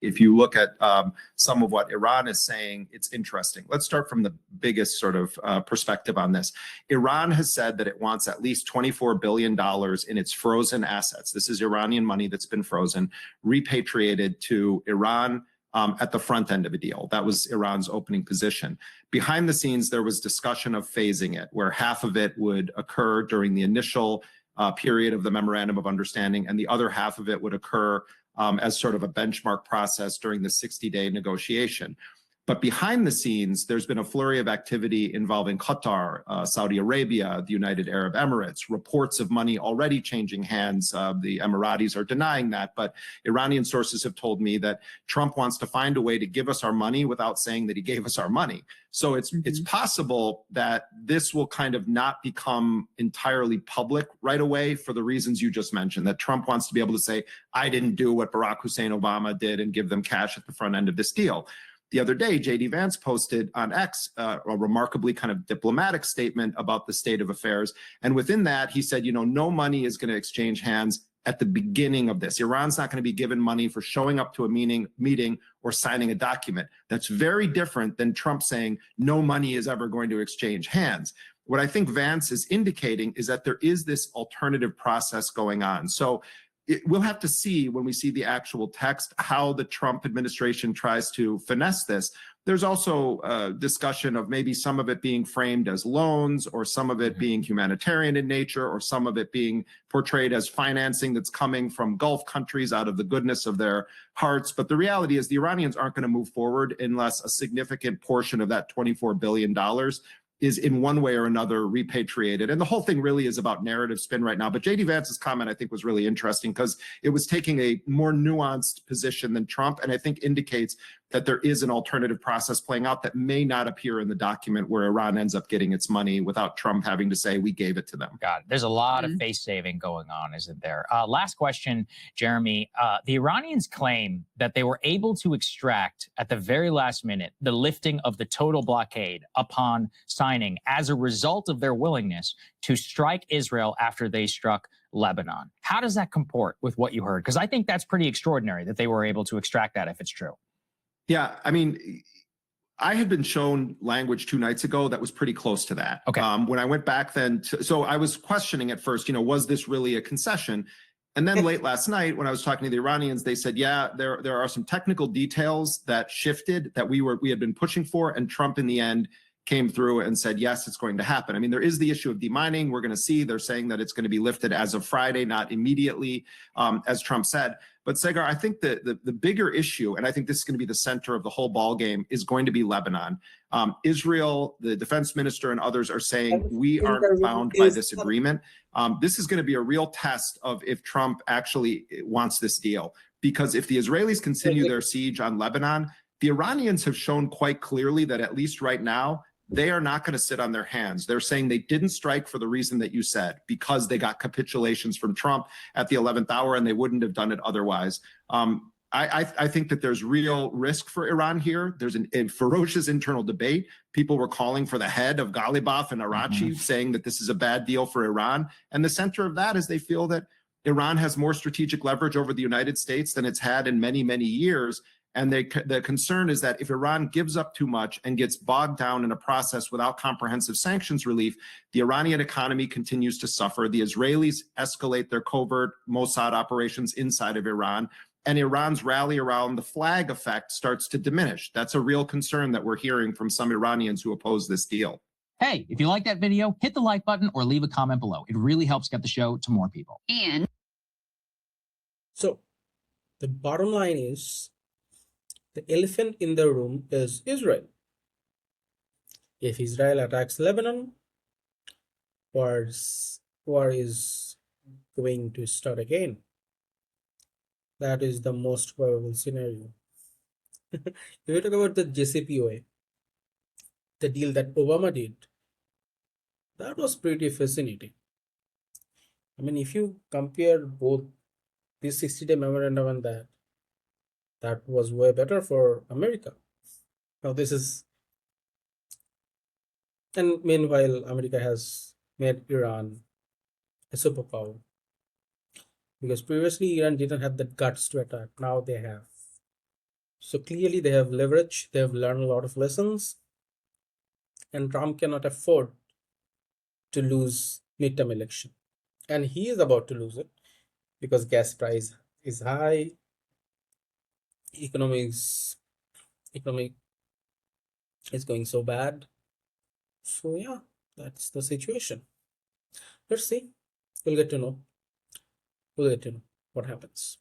if you look at some of what Iran is saying, it's interesting. Let's start from the biggest sort of perspective on this. Iran has said that it wants at least $24 billion in its frozen assets. This is Iranian money that's been frozen, repatriated to Iran at the front end of a deal. That was Iran's opening position. Behind the scenes, there was discussion of phasing it, where half of it would occur during the initial period of the memorandum of understanding, and the other half of it would occur as sort of a benchmark process during the 60-day negotiation. But behind the scenes, there's been a flurry of activity involving Qatar, Saudi Arabia, the United Arab Emirates, reports of money already changing hands. The Emiratis are denying that, but Iranian sources have told me that Trump wants to find a way to give us our money without saying that he gave us our money. So it's possible that this will kind of not become entirely public right away for the reasons you just mentioned, that Trump wants to be able to say, I didn't do what Barack Hussein Obama did and give them cash at the front end of this deal. The other day, J.D. Vance posted on X a remarkably kind of diplomatic statement about the state of affairs. And within that, he said, you know, no money is going to exchange hands at the beginning of this. Iran's not going to be given money for showing up to a meeting or signing a document. That's very different than Trump saying no money is ever going to exchange hands. What I think Vance is indicating is that there is this alternative process going on. So we'll have to see when we see the actual text how the Trump administration tries to finesse this. There's also a discussion of maybe some of it being framed as loans, or some of it being humanitarian in nature, or some of it being portrayed as financing that's coming from Gulf countries out of the goodness of their hearts. But the reality is the Iranians aren't going to move forward unless a significant portion of that $24 billion is in one way or another repatriated. And the whole thing really is about narrative spin right now. But J.D. Vance's comment, I think, was really interesting because it was taking a more nuanced position than Trump, and I think indicates that there is an alternative process playing out that may not appear in the document where Iran ends up getting its money without Trump having to say, we gave it to them. God, there's a lot of face saving going on, isn't there? Last question, Jeremy. The Iranians claim that they were able to extract at the very last minute the lifting of the total blockade upon signing as a result of their willingness to strike Israel after they struck Lebanon. How does that comport with what you heard? Because I think that's pretty extraordinary that they were able to extract that if it's true. Yeah, I mean, I had been shown language 2 nights ago that was pretty close to that. Okay. When I went back then, so I was questioning at first, you know, was this really a concession? And then late last night, when I was talking to the Iranians, they said, yeah, there are some technical details that shifted that we had been pushing for, and Trump in the end came through and said, yes, it's going to happen. I mean, there is the issue of demining. We're going to see. They're saying that it's going to be lifted as of Friday, not immediately, as Trump said. But Sagar, I think the bigger issue, and I think this is going to be the center of the whole ball game, is going to be Lebanon. Israel, the defense minister, and others are saying we aren't bound by this agreement. This is going to be a real test of if Trump actually wants this deal. Because if the Israelis continue their siege on Lebanon, the Iranians have shown quite clearly that at least right now, they are not going to sit on their hands. They're saying they didn't strike for the reason that you said, because they got capitulations from Trump at the 11th hour and they wouldn't have done it otherwise. I think that there's real risk for Iran here. There's a ferocious internal debate. People were calling for the head of Ghalibaf and Arachi, saying that this is a bad deal for Iran. And the center of that is they feel that Iran has more strategic leverage over the United States than it's had in many, many years. And the concern is that if Iran gives up too much and gets bogged down in a process without comprehensive sanctions relief, the Iranian economy continues to suffer. The Israelis escalate their covert Mossad operations inside of Iran, and Iran's rally around the flag effect starts to diminish. That's a real concern that we're hearing from some Iranians who oppose this deal. Hey, if you like that video, hit the like button or leave a comment below. It really helps get the show to more people. And so the bottom line is, the elephant in the room is Israel. If Israel attacks Lebanon, war is going to start again. That is the most probable scenario. If you talk about the JCPOA, the deal that Obama did, that was pretty fascinating. I mean, if you compare both this 60-day memorandum and that was way better for America. Now this is, and meanwhile, America has made Iran a superpower. Because previously Iran didn't have the guts to attack. Now they have. So clearly they have leverage, they have learned a lot of lessons, and Trump cannot afford to lose midterm election. And he is about to lose it because gas price is high, economic is going so bad. So yeah, that's the situation. Let's see. We'll get to know. We'll get to know what happens.